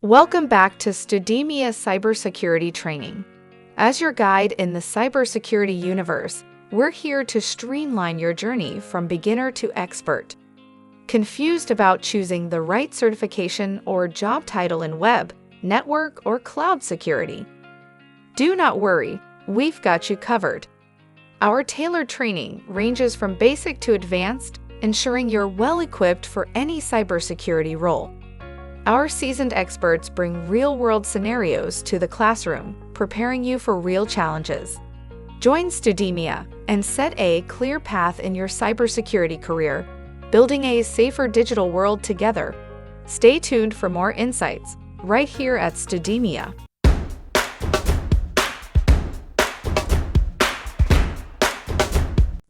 Welcome back to Studemia Cybersecurity Training. As your guide in the cybersecurity universe, we're here to streamline your journey from beginner to expert. Confused about choosing the right certification or job title in web, network, or cloud security? Do not worry, we've got you covered. Our tailored training ranges from basic to advanced, ensuring you're well-equipped for any cybersecurity role. Our seasoned experts bring real-world scenarios to the classroom, preparing you for real challenges. Join Studemia and set a clear path in your cybersecurity career, building a safer digital world together. Stay tuned for more insights, right here at Studemia.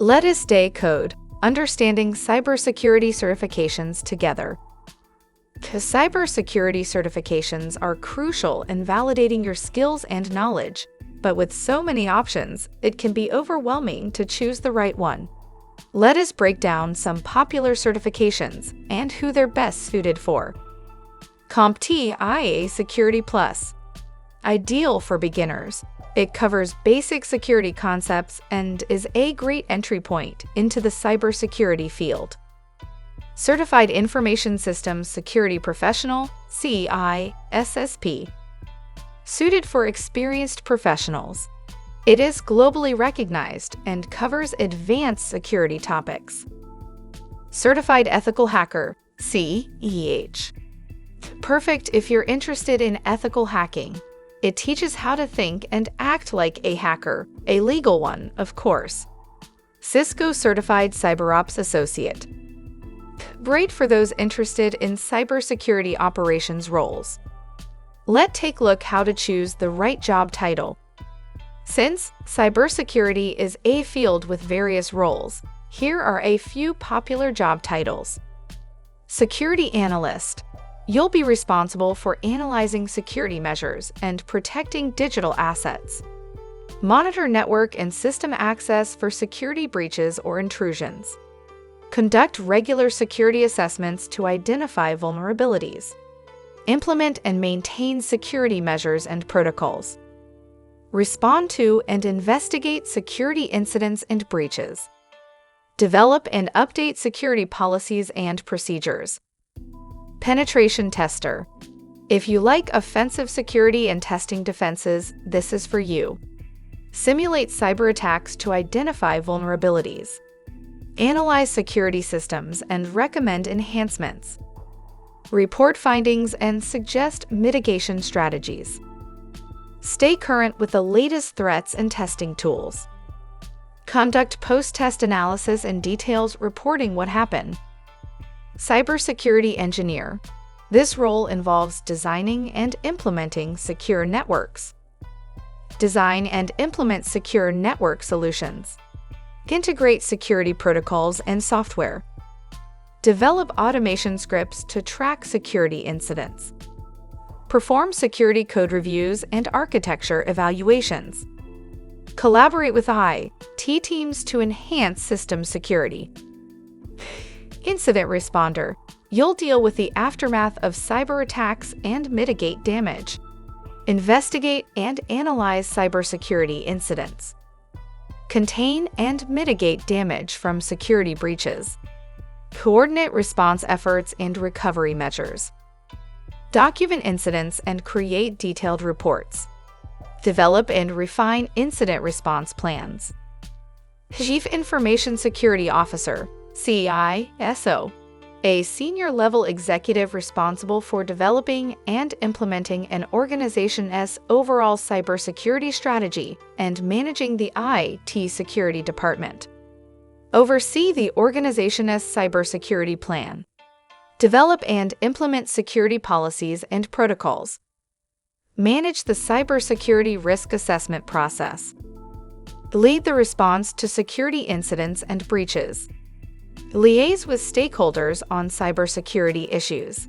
Let us decode understanding cybersecurity certifications together. Cybersecurity certifications are crucial in validating your skills and knowledge, but with so many options, it can be overwhelming to choose the right one. Let us break down some popular certifications and who they're best suited for. CompTIA IA Security Plus. Ideal for beginners. It covers basic security concepts and is a great entry point into the cybersecurity field. Certified Information Systems Security Professional, CISSP. Suited for experienced professionals. It is globally recognized and covers advanced security topics. Certified Ethical Hacker, CEH. Perfect if you're interested in ethical hacking. It teaches how to think and act like a hacker, a legal one, of course. Cisco Certified CyberOps Associate. Great for those interested in cybersecurity operations roles. Let's take a look how to choose the right job title. Since cybersecurity is a field with various roles, here are a few popular job titles. Security Analyst. You'll be responsible for analyzing security measures and protecting digital assets. Monitor network and system access for security breaches or intrusions. Conduct regular security assessments to identify vulnerabilities. Implement and maintain security measures and protocols. Respond to and investigate security incidents and breaches. Develop and update security policies and procedures. Penetration Tester. If you like offensive security and testing defenses, this is for you. Simulate cyber attacks to identify vulnerabilities. Analyze security systems and recommend enhancements. Report findings and suggest mitigation strategies. Stay current with the latest threats and testing tools. Conduct post-test analysis and details reporting what happened. Cybersecurity Engineer. This role involves designing and implementing secure networks. Design and implement secure network solutions. Integrate security protocols and software. Develop automation scripts to track security incidents. Perform security code reviews and architecture evaluations. Collaborate with IT teams to enhance system security. Incident Responder. You'll deal with the aftermath of cyber attacks and mitigate damage. Investigate and analyze cybersecurity incidents. Contain and mitigate damage from security breaches. Coordinate response efforts and recovery measures. Document incidents and create detailed reports. Develop and refine incident response plans. Chief Information Security Officer, CISO. A senior-level executive responsible for developing and implementing an organization's overall cybersecurity strategy and managing the IT security department. Oversee the organization's cybersecurity plan. Develop and implement security policies and protocols. Manage the cybersecurity risk assessment process. Lead the response to security incidents and breaches. Liaise with stakeholders on cybersecurity issues.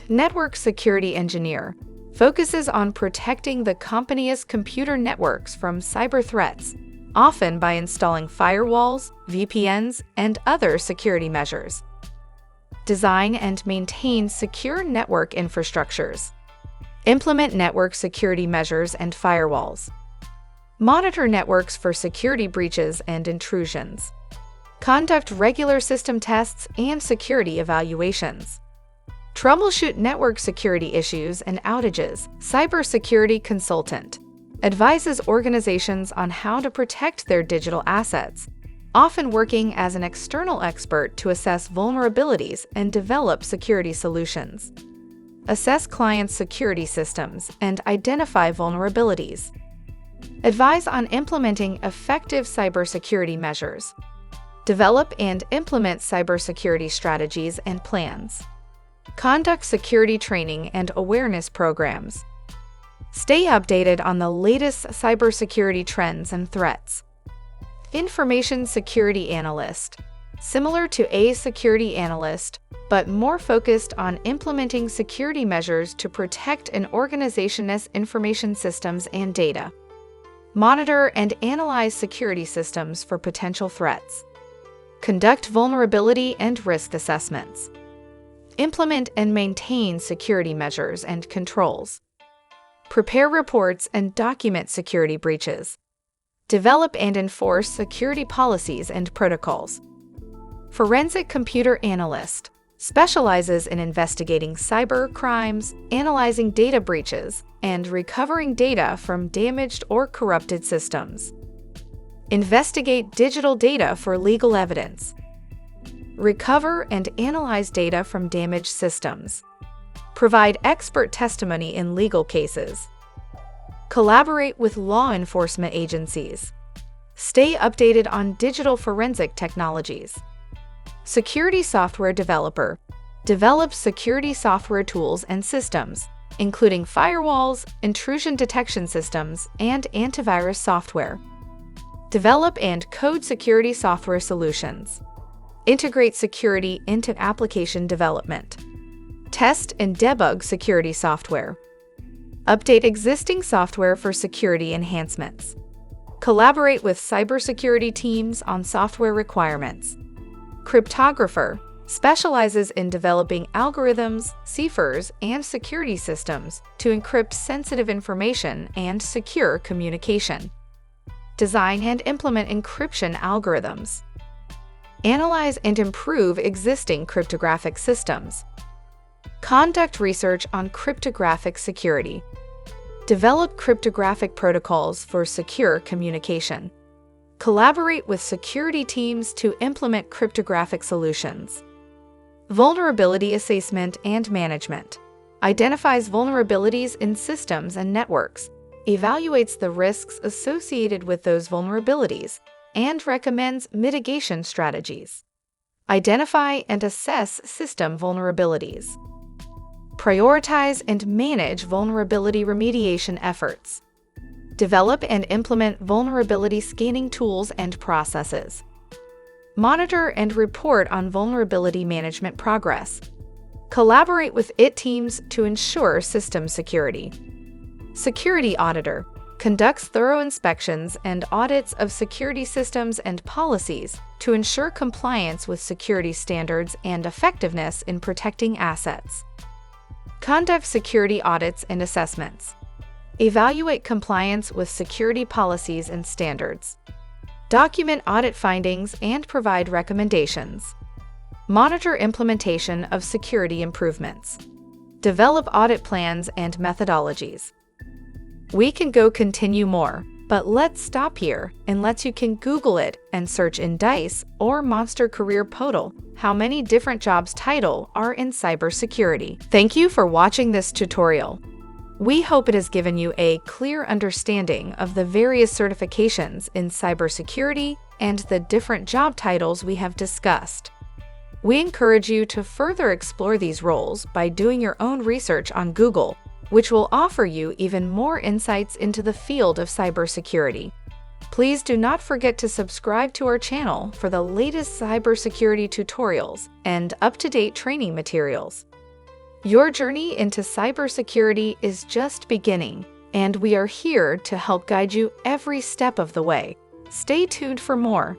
Network Security Engineer focuses on protecting the company's computer networks from cyber threats, often by installing firewalls, VPNs, and other security measures. Design and maintain secure network infrastructures. Implement network security measures and firewalls. Monitor networks for security breaches and intrusions. Conduct regular system tests and security evaluations. Troubleshoot network security issues and outages. Cybersecurity consultant advises organizations on how to protect their digital assets, often working as an external expert to assess vulnerabilities and develop security solutions. Assess clients' security systems and identify vulnerabilities. Advise on implementing effective cybersecurity measures. Develop and implement cybersecurity strategies and plans. Conduct security training and awareness programs. Stay updated on the latest cybersecurity trends and threats. Information security analyst. Similar to a security analyst, but more focused on implementing security measures to protect an organization's information systems and data. Monitor and analyze security systems for potential threats. Conduct vulnerability and risk assessments. Implement and maintain security measures and controls. Prepare reports and document security breaches. Develop and enforce security policies and protocols. Forensic computer analyst specializes in investigating cyber crimes, analyzing data breaches, and recovering data from damaged or corrupted systems. Investigate digital data for legal evidence. Recover and analyze data from damaged systems. Provide expert testimony in legal cases. Collaborate with law enforcement agencies. Stay updated on digital forensic technologies. Security software developer develops security software tools and systems, including firewalls, intrusion detection systems, and antivirus software. Develop and code security software solutions. Integrate security into application development. Test and debug security software. Update existing software for security enhancements. Collaborate with cybersecurity teams on software requirements. Cryptographer specializes in developing algorithms, ciphers, and security systems to encrypt sensitive information and secure communication. Design and implement encryption algorithms. Analyze and improve existing cryptographic systems. Conduct research on cryptographic security. Develop cryptographic protocols for secure communication. Collaborate with security teams to implement cryptographic solutions. Vulnerability assessment and management identifies vulnerabilities in systems and networks, evaluates the risks associated with those vulnerabilities, and recommends mitigation strategies. Identify and assess system vulnerabilities. Prioritize and manage vulnerability remediation efforts. Develop and implement vulnerability scanning tools and processes. Monitor and report on vulnerability management progress. Collaborate with IT teams to ensure system security. Security auditor conducts thorough inspections and audits of security systems and policies to ensure compliance with security standards and effectiveness in protecting assets. Conduct security audits and assessments. Evaluate compliance with security policies and standards. Document audit findings and provide recommendations. Monitor implementation of security improvements. Develop audit plans and methodologies. We can continue more, but let's stop here unless you can Google it and search in Dice or Monster Career Portal how many different jobs title are in cybersecurity. Thank you for watching this tutorial. We hope it has given you a clear understanding of the various certifications in cybersecurity and the different job titles we have discussed. We encourage you to further explore these roles by doing your own research on Google, which will offer you even more insights into the field of cybersecurity. Please do not forget to subscribe to our channel for the latest cybersecurity tutorials and up-to-date training materials. Your journey into cybersecurity is just beginning, and we are here to help guide you every step of the way. Stay tuned for more.